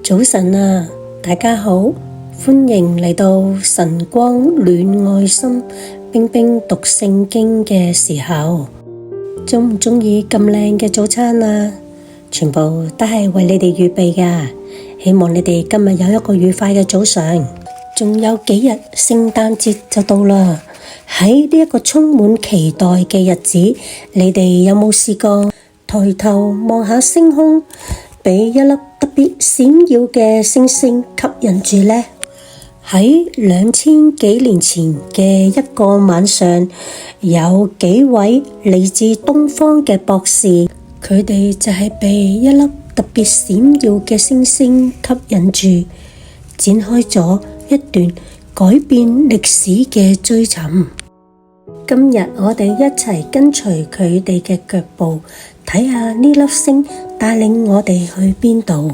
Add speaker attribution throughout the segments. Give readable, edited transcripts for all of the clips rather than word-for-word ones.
Speaker 1: 早晨啊，大家好，歡迎嚟到晨光暖愛心冰冰讀聖經嘅時候。鍾唔鍾意咁靚嘅早餐啊？全部都係為你哋預備㗎。希望你哋今日有一個愉快嘅早上。仲有幾日聖誕節就到啦。喺呢一個充滿期待嘅日子，你哋有冇試過抬頭望下星空，俾一粒特別閃耀嘅星星吸引住呢？喺2000幾年前嘅一個晚上，有幾位嚟自東方嘅博士，佢哋就係被一粒特別閃耀嘅星星吸引住，展開咗一段改變歷史嘅追尋。今日我哋一齊跟隨佢哋嘅腳步，睇下呢粒星帶領我哋去邊度，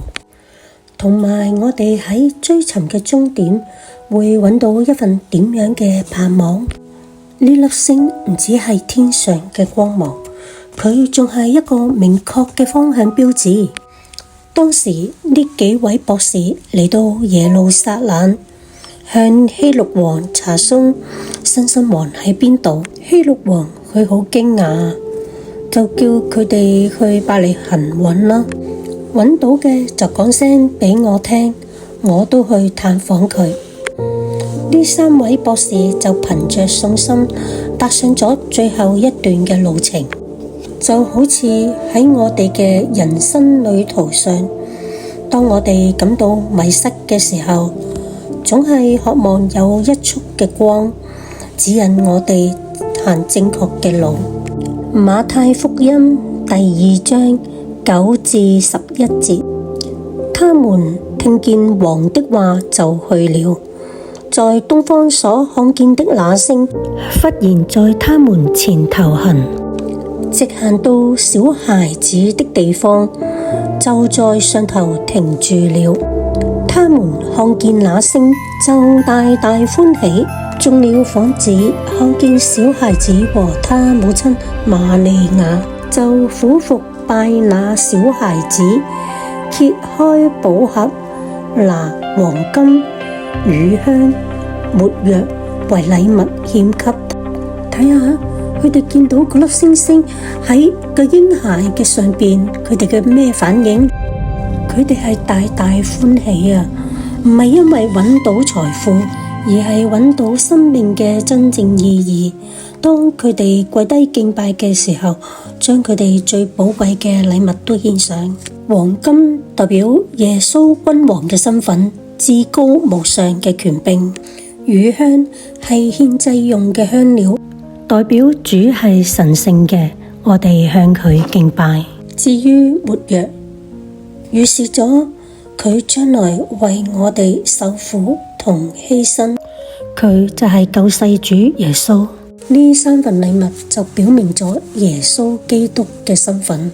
Speaker 1: 同埋我哋喺追尋嘅終點會揾到一份點樣嘅盼望。呢粒星唔只係天上嘅光芒，佢仲係一個明確嘅方向標誌。當時呢幾位博士嚟到耶路撒冷，向希律王查詢新生王喺邊度。希律王佢好驚訝，就叫佢哋去伯利恆揾啦。揾到嘅就講聲俾我聽，我都去探訪佢。呢3位博士就憑着信心踏上咗最後一段嘅路程，就好似喺我哋嘅人生旅途上，當我哋感到迷失嘅時候，總係渴望有一束嘅光指引我哋行正確嘅路。馬太福音第2章9至11節，他們聽見王的話就去了，在東方所看見的那星忽然在他們前頭行，直行到小孩子的地方，就在上頭停住了。他們看見那星就大大歡喜，中了幌子，看見小孩子和他母親瑪利亞，就俯伏拜那小孩子，揭開寶盒，拿黃金、乳香、沒藥為禮物獻給。睇下佢哋見到嗰粒星星喺個嬰孩嘅上邊，佢哋嘅咩反應？佢哋係大大歡喜啊！唔係因為揾到財富，而係揾到生命嘅真正意義。當佢哋跪低敬拜嘅時候，將佢哋最寶貴嘅禮物都獻上。黃金代表耶穌君王嘅身份，至高無上嘅權柄。乳香係獻祭用嘅香料，代表主係神聖嘅，我哋向佢敬拜。至於沒藥，預示咗佢將來為我哋受苦同犧牲，佢就係救世主耶穌。呢3份禮物就表明咗耶穌基督嘅身份。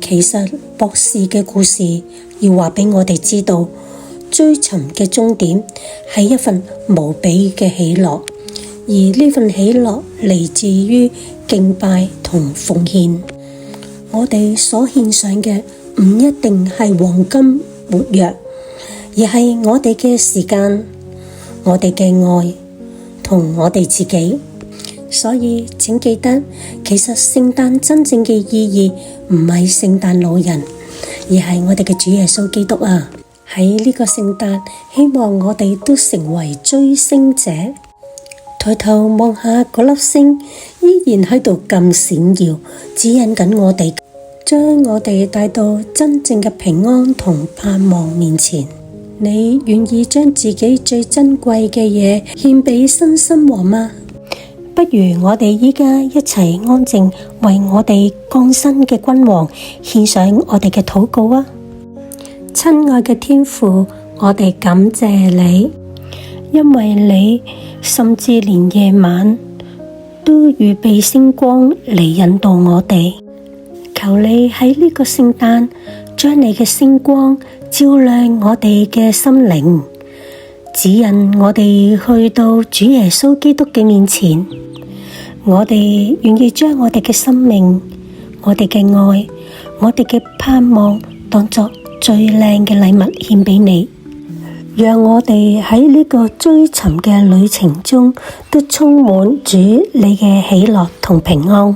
Speaker 1: 其實博士嘅故事要話俾我哋知道，追尋嘅終點係一份無比嘅喜樂，而呢份喜樂嚟自於敬拜同奉獻。我哋所獻上嘅唔一定係黃金沒藥，而係我哋嘅時間、我哋嘅愛同我哋自己。所以請記得，其實聖誕真正嘅意義唔係聖誕老人，而係我哋嘅主耶穌基督啊！喺呢個聖誕，希望我哋都成為追星者，抬頭望下嗰粒星，依然喺度咁閃耀，指引緊我哋，將我哋帶到真正嘅平安同盼望面前。你願意將自己最珍貴嘅嘢獻俾新生王嗎？不如我哋依家一齊安靜，為我哋降生嘅君王獻上我哋嘅禱告啊！親愛嘅天父，我哋感謝你，因為你甚至連夜晚都預備星光嚟引導我哋。求你喺呢個聖誕將你嘅星光照亮我哋嘅心靈，指引我哋去到主耶穌基督嘅面前。我哋願意將我哋嘅生命、我哋嘅愛、我哋嘅盼望當作最靚嘅禮物獻俾你，讓我哋喺呢個追尋嘅旅程中都充滿主你嘅喜樂同平安。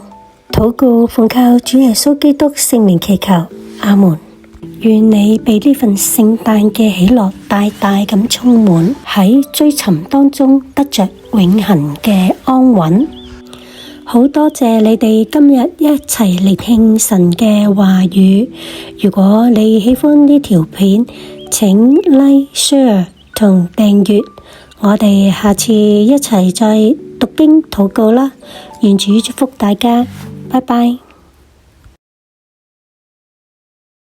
Speaker 1: 禱告奉靠主耶穌基督聖名祈求，阿門。願你被呢份聖誕嘅喜樂大大咁充滿，喺追尋當中得着永恆嘅安穩。好多謝你哋今日一齊聆聽神嘅話語。如果你喜歡呢條片，請 Like、Share 同訂閱。我哋下次一齊再讀經禱告啦。願主祝福大家，拜拜。